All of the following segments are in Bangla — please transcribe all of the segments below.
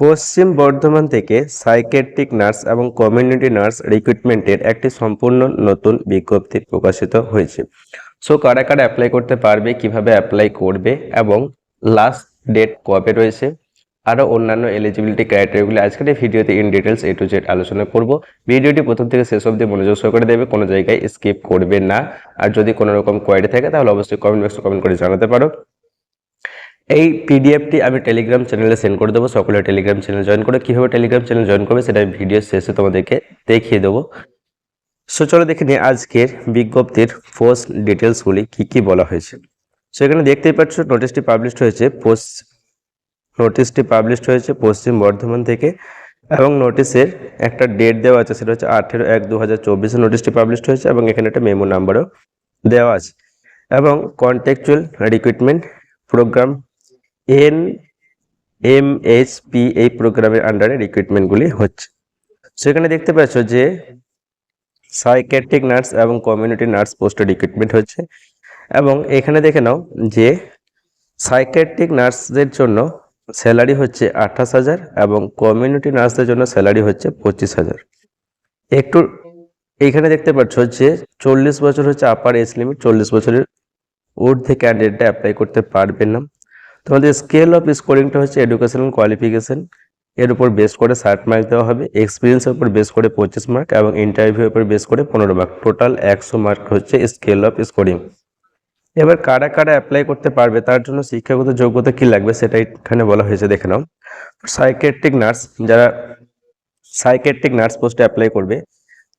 পশ্চিম বর্ধমান থেকে সাইকিয়াট্রিক নার্স এবং কমিউনিটি নার্স রিক্রুটমেন্টের একটি সম্পূর্ণ নতুন বিজ্ঞপ্তি প্রকাশিত হয়েছে। সো কারা কারা অ্যাপ্লাই করতে পারবে, কিভাবে অ্যাপ্লাই করবে এবং লাস্ট ডেট কবে রয়েছে, আরও অন্যান্য এলিজিবিলিটি ক্রাইটেরিয়াগুলি আজকের এই ভিডিওতে in details A to Z আলোচনা করব। ভিডিওটি প্রথম থেকে শেষ অবধি মনোযোগ সহকারে দেবে, কোনো জায়গায় স্কিপ করবে না। আর যদি কোনো রকম কোয়ারি থাকে তাহলে অবশ্যই কমেন্ট বক্সে কমেন্ট করে জানাতে পারো। এই পিডিএফটি আমি টেলিগ্রাম চ্যানেলে সেন্ড করে দেবো। সকলে টেলিগ্রাম চ্যানেল জয়েন করে কীভাবে টেলিগ্রাম চ্যানেল জয়েন করবে সেটা আমি ভিডিও শেষে তোমাদেরকে দেখিয়ে দেবো। সো চলো দেখে নিই আজকের বিজ্ঞপ্তির পোস্ট ডিটেলসগুলি কী কী বলা হয়েছে। সো এখানে দেখতেই পাচ্ছ নোটিশটি পাবলিশড হয়েছে পশ্চিম বর্ধমান থেকে, এবং নোটিশের একটা ডেট দেওয়া আছে, সেটা হচ্ছে 18/1/2024 নোটিশটি পাবলিশড হয়েছে, এবং এখানে একটা মেমো নাম্বারও দেওয়া আছে। এবং কন্ট্যাকচুয়াল রিক্রুটমেন্ট প্রোগ্রাম NMHP এই প্রোগ্রামের আন্ডারে রিক্রুটমেন্টগুলি হচ্ছে। সেখানে দেখতে পাচ্ছ যে সাইকিয়াট্রিক নার্স এবং কমিউনিটি নার্স পোস্টে রিক্রুটমেন্ট হচ্ছে, এবং এখানে দেখে নাও যে সাইকিয়াট্রিক নার্সদের জন্য স্যালারি হচ্ছে 28,000 এবং কমিউনিটি নার্সদের জন্য স্যালারি হচ্ছে 25,000। একটু এইখানে দেখতে পাচ্ছ যে 40 বছর হচ্ছে আপার এজ লিমিট, 40 বছরের ঊর্ধ্বে ক্যান্ডিডেটটা অ্যাপ্লাই করতে পারবে না। তোমাদের স্কেল অফ স্কোরিংটা হচ্ছে এডুকেশনাল কোয়ালিফিকেশন এর উপর বেস করে 60 মার্ক দেওয়া হবে, এক্সপিরিয়েন্সের উপর বেস করে 25 মার্ক এবং ইন্টারভিউর উপর বেস করে 15 মার্ক, টোটাল 100 মার্ক হচ্ছে স্কেল অফ স্কোরিং। এবার কারা কারা অ্যাপ্লাই করতে পারবে, তার জন্য শিক্ষাগত যোগ্যতা কি লাগবে সেটা এখানে বলা হয়েছে, দেখে নাও। যারা সাইকিয়াট্রিক নার্স পোস্টে অ্যাপ্লাই করবে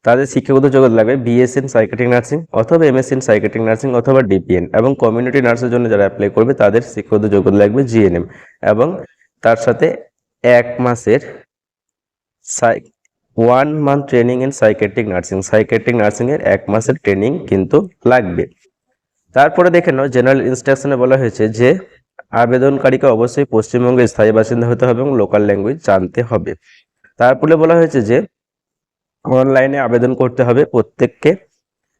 তাদের শিক্ষাগত যোগ্যতা লাগবে BSc ইন সাইকিয়াট্রিক নার্সিং অথবা MSc ইন সাইকিয়াট্রিক নার্সিং অথবা DPN, এবং কমিউনিটি নার্সের জন্য যারা অ্যাপ্লাই করবে তাদের শিক্ষাগত যোগ্যতা লাগবে GNM, এবং তার সাথে 1 মাসের 1 month training in psychiatric nursing এর 1 মাসের ট্রেনিং কিন্তু লাগবে। তারপরে দেখে নাও জেনারেল ইনস্ট্রাকশনে বলা হয়েছে যে আবেদনকারীকে অবশ্যই পশ্চিমবঙ্গের স্থায়ী বাসিন্দা হতে হবে এবং লোকাল ল্যাঙ্গুয়েজ জানতে হবে। তারপরে বলা হয়েছে যে অনলাইনে আবেদন করতে হবে প্রত্যেককে,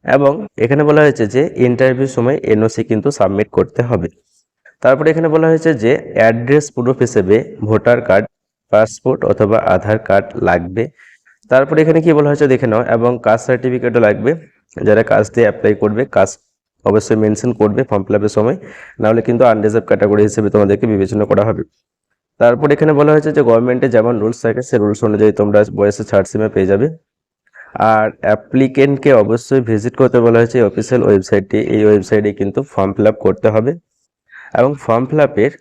এবং এখানে বলা হয়েছে যে ইন্টারভিউ সময় NOC কিন্তু সাবমিট করতে হবে। তারপরে এখানে বলা হয়েছে যে অ্যাড্রেস প্রুফ হিসেবে ভোটার কার্ড, পাসপোর্ট অথবা আধার কার্ড লাগবে। তারপরে এখানে কি বলা হয়েছে দেখে নাও, এবং কাস্ট সার্টিফিকেটও লাগবে। যারা কাস্ট দিয়ে অ্যাপ্লাই করবে কাস্ট অবশ্যই মেনশন করবে ফর্ম ফিল আপের সময়, নাহলে কিন্তু আনরিজার্ভ ক্যাটাগরি হিসেবে তোমাদেরকে বিবেচনা করা হবে। তারপর এখানে বলা হয়েছে যে গভর্নমেন্টে যেমন রুলস থাকে সেই রুলস অনুযায়ী তোমরা বয়সে ছাড় সীমা পেয়ে যাবে। আর অ্যাপ্লিকেন্টকে অবশ্যই ভিজিট করতে বলা হয়েছে অফিসিয়াল ওয়েবসাইটটি, এই ওয়েবসাইটে কিন্তু ফর্ম ফিল আপ করতে হবে, এবং ফর্ম ফিল আপের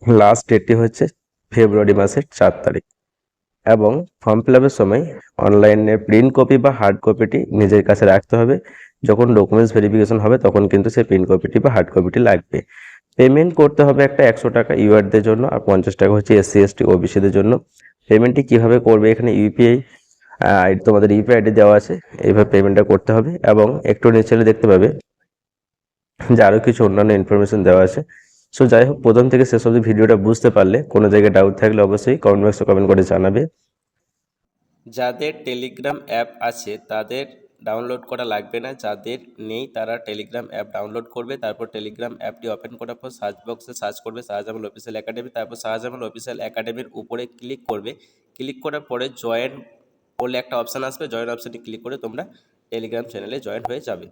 লাস্ট ডেটটি হচ্ছে ফেব্রুয়ারি মাসের 4 তারিখ। এবং ফর্ম ফিল আপের সময় অনলাইনে প্রিন্ট কপি বা হার্ড কপিটি নিজের কাছে রাখতে হবে। যখন ডকুমেন্টস ভেরিফিকেশন হবে তখন কিন্তু সেই প্রিন্ট কপিটি বা হার্ড কপিটি লাগবে। পেমেন্ট করতে হবে একটা 100 টাকা ইউআরদের জন্য, আর 50 টাকা হচ্ছে SC ST OBCদের জন্য। পেমেন্টটি কিভাবে করবে, এখানে ইউপিআই তোমাদের ইউপিআই আইডি দেওয়া আছে, এইভাবে পেমেন্টটা করতে হবে। এবং একটু নিচে দেখতে পাবে যে আরও কিছু অন্যান্য ইনফরমেশন দেওয়া আছে। সো যাই হোক, প্রথম থেকে শেষ অবধি ভিডিওটা বুঝতে পারলে, কোনো জায়গায় ডাউট থাকলে অবশ্যই কমেন্ট বক্সে কমেন্ট করে জানাবে। যাদের টেলিগ্রাম অ্যাপ আছে তাদের ডাউনলোড করা লাগবে না, যাদের নেই তারা টেলিগ্রাম অ্যাপ ডাউনলোড করবে। তারপর টেলিগ্রাম অ্যাপটি ওপেন করার পর সার্চ বক্সে সার্চ করবে শাহজামাল অফিসিয়াল একাডেমি, তারপর শাহজামাল অফিসিয়াল একাডেমির উপরে ক্লিক করবে। ক্লিক করার পরে জয়েন বলে একটা অপশান আসবে, জয়েন অপশানটি ক্লিক করে তোমরা টেলিগ্রাম চ্যানেলে জয়েন হয়ে যাবে।